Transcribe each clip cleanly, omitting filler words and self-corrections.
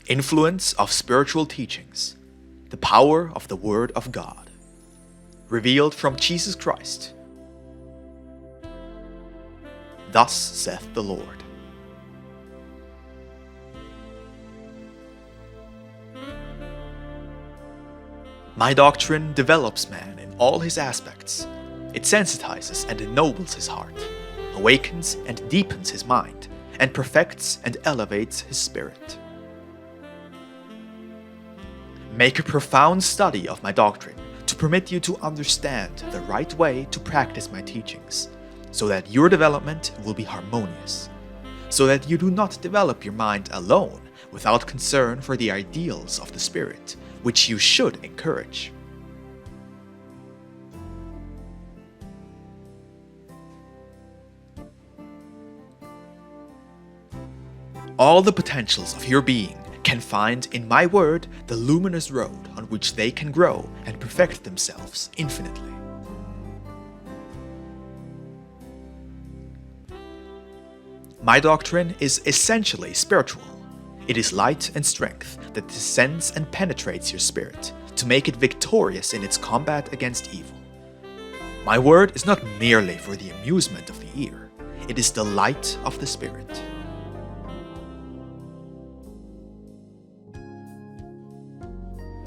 Influence of spiritual teachings. The power of the Word of God. Revealed from Jesus Christ. Thus saith the Lord. My doctrine develops man in all his aspects. It sensitizes and ennobles his heart, awakens and deepens his mind, and perfects and elevates his spirit. Make a profound study of my doctrine to permit you to understand the right way to practice my teachings, so that your development will be harmonious, so that you do not develop your mind alone without concern for the ideals of the Spirit, which you should encourage. All the potentials of your being can find in my word the luminous road on which they can grow and perfect themselves infinitely. My doctrine is essentially spiritual. It is light and strength that descends and penetrates your spirit to make it victorious in its combat against evil. My word is not merely for the amusement of the ear, it is the light of the spirit.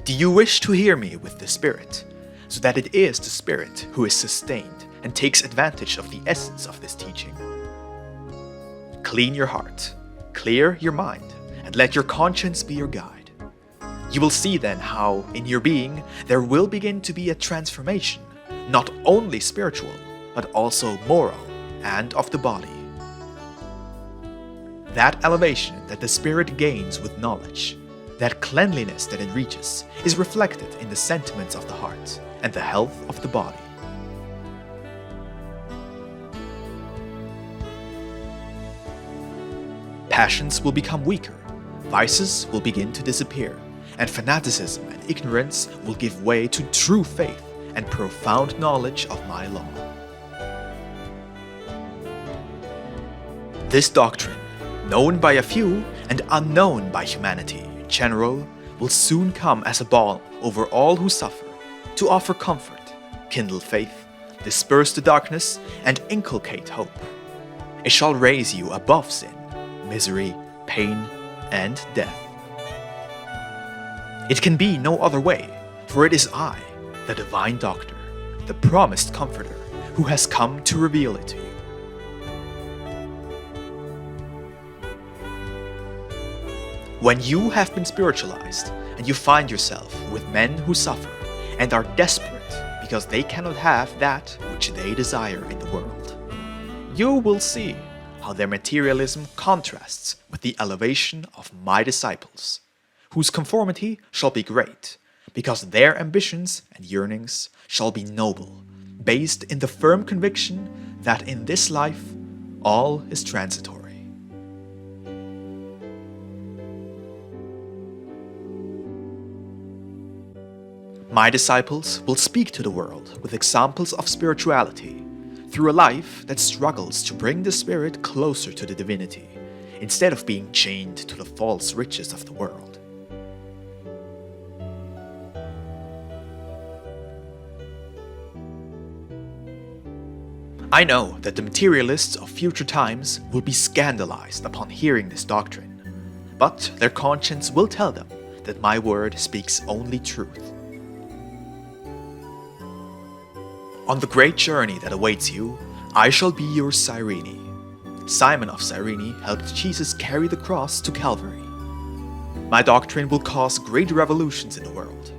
Do you wish to hear me with the Spirit, so that it is the Spirit who is sustained and takes advantage of the essence of this teaching? Clean your heart, clear your mind, and let your conscience be your guide. You will see then how, in your being, there will begin to be a transformation, not only spiritual, but also moral and of the body. That elevation that the Spirit gains with knowledge, that cleanliness that it reaches, is reflected in the sentiments of the heart and the health of the body. Passions will become weaker, vices will begin to disappear, and fanaticism and ignorance will give way to true faith and profound knowledge of my law. This doctrine, known by a few and unknown by humanity in general, will soon come as a balm over all who suffer, to offer comfort, kindle faith, disperse the darkness, and inculcate hope. It shall raise you above sin, misery, pain, and death. It can be no other way, for it is I, the divine doctor, the promised comforter, who has come to reveal it to you. When you have been spiritualized and you find yourself with men who suffer and are desperate because they cannot have that which they desire in the world, you will see how their materialism contrasts with the elevation of my disciples, whose conformity shall be great, because their ambitions and yearnings shall be noble, based in the firm conviction that in this life all is transitory. My disciples will speak to the world with examples of spirituality, through a life that struggles to bring the spirit closer to the divinity, instead of being chained to the false riches of the world. I know that the materialists of future times will be scandalized upon hearing this doctrine, but their conscience will tell them that my word speaks only truth. On the great journey that awaits you, I shall be your Cyrene. Simon of Cyrene helped Jesus carry the cross to Calvary. My doctrine will cause great revolutions in the world.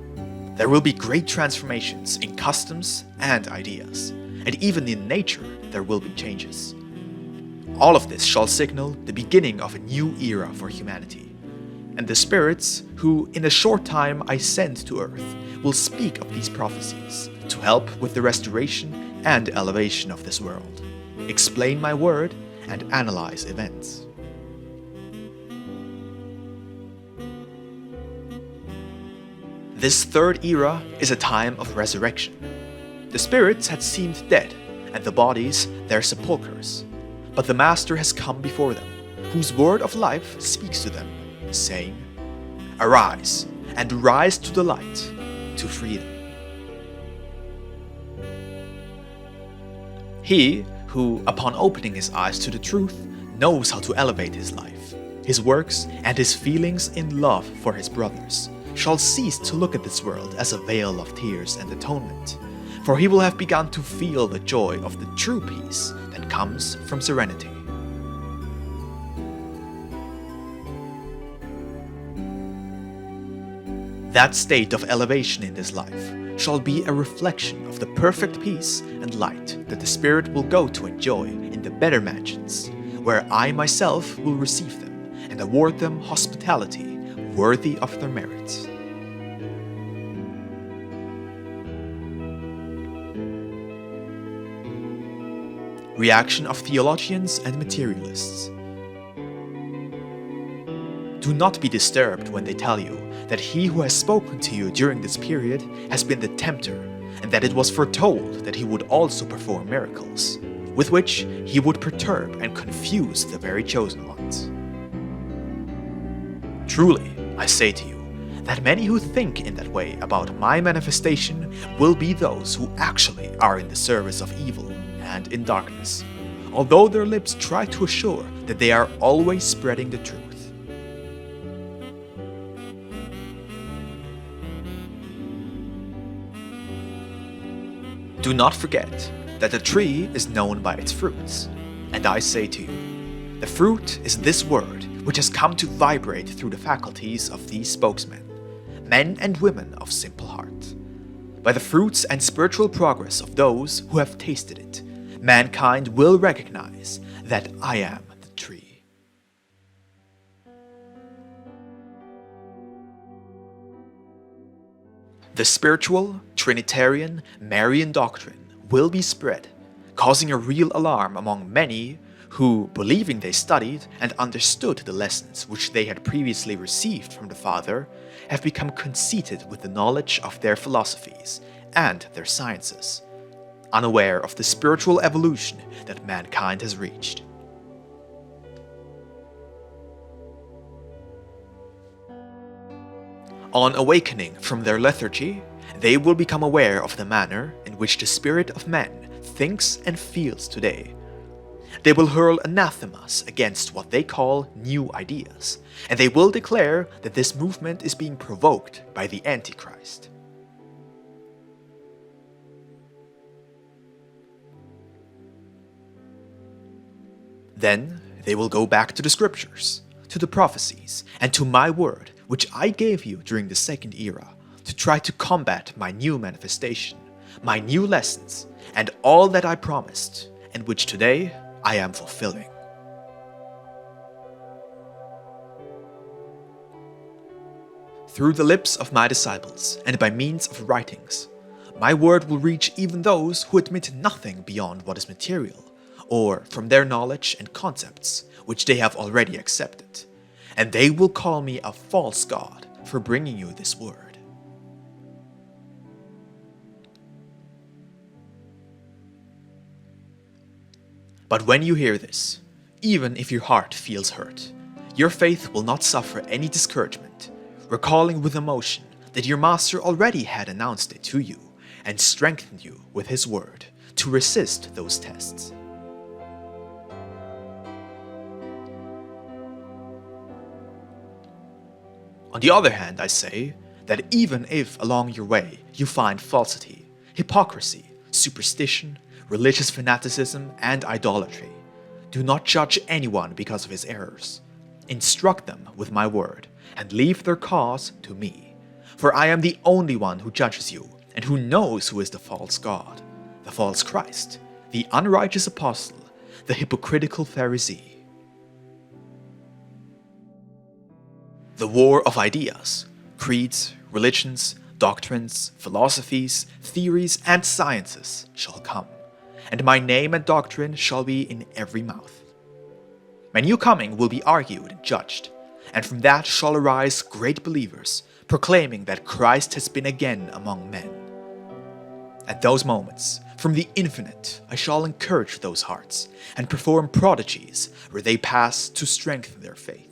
There will be great transformations in customs and ideas, and even in nature there will be changes. All of this shall signal the beginning of a new era for humanity, and the spirits who in a short time I send to earth will speak of these prophecies to help with the restoration and elevation of this world, explain my word, and analyze events. This third era is a time of resurrection. The spirits had seemed dead, and the bodies their sepulchres, but the Master has come before them, whose word of life speaks to them, saying, Arise, and rise to the light, to freedom. He who, upon opening his eyes to the truth, knows how to elevate his life, his works, and his feelings in love for his brothers, shall cease to look at this world as a vale of tears and atonement, for he will have begun to feel the joy of the true peace that comes from serenity. That state of elevation in this life shall be a reflection of the perfect peace and light that the Spirit will go to enjoy in the better mansions, where I myself will receive them and award them hospitality worthy of their merits. Reaction of theologians and materialists. Do not be disturbed when they tell you that he who has spoken to you during this period has been the tempter, and that it was foretold that he would also perform miracles, with which he would perturb and confuse the very chosen ones. Truly, I say to you, that many who think in that way about my manifestation will be those who actually are in the service of evil and in darkness, although their lips try to assure that they are always spreading the truth. Do not forget that the tree is known by its fruits, and I say to you, the fruit is this word which has come to vibrate through the faculties of these spokesmen, men and women of simple heart. By the fruits and spiritual progress of those who have tasted it, mankind will recognize that I am the tree. The spiritual, Trinitarian, Marian doctrine will be spread, causing a real alarm among many who, believing they studied and understood the lessons which they had previously received from the Father, have become conceited with the knowledge of their philosophies and their sciences, unaware of the spiritual evolution that mankind has reached. On awakening from their lethargy, they will become aware of the manner in which the spirit of man thinks and feels today. They will hurl anathemas against what they call new ideas, and they will declare that this movement is being provoked by the Antichrist. Then they will go back to the scriptures, to the prophecies, and to my word, which I gave you during the second era, to try to combat my new manifestation, my new lessons, and all that I promised, and which today I am fulfilling. Through the lips of my disciples, and by means of writings, my word will reach even those who admit nothing beyond what is material, or from their knowledge and concepts, which they have already accepted, and they will call me a false god for bringing you this word. But when you hear this, even if your heart feels hurt, your faith will not suffer any discouragement, recalling with emotion that your Master already had announced it to you and strengthened you with his word to resist those tests. On the other hand, I say that even if along your way you find falsity, hypocrisy, superstition, religious fanaticism, and idolatry, do not judge anyone because of his errors. Instruct them with my word, and leave their cause to me. For I am the only one who judges you, and who knows who is the false God, the false Christ, the unrighteous apostle, the hypocritical Pharisee. The war of ideas, creeds, religions, doctrines, philosophies, theories, and sciences shall come, and my name and doctrine shall be in every mouth. My new coming will be argued and judged, and from that shall arise great believers, proclaiming that Christ has been again among men. At those moments, from the infinite, I shall encourage those hearts, and perform prodigies where they pass to strengthen their faith.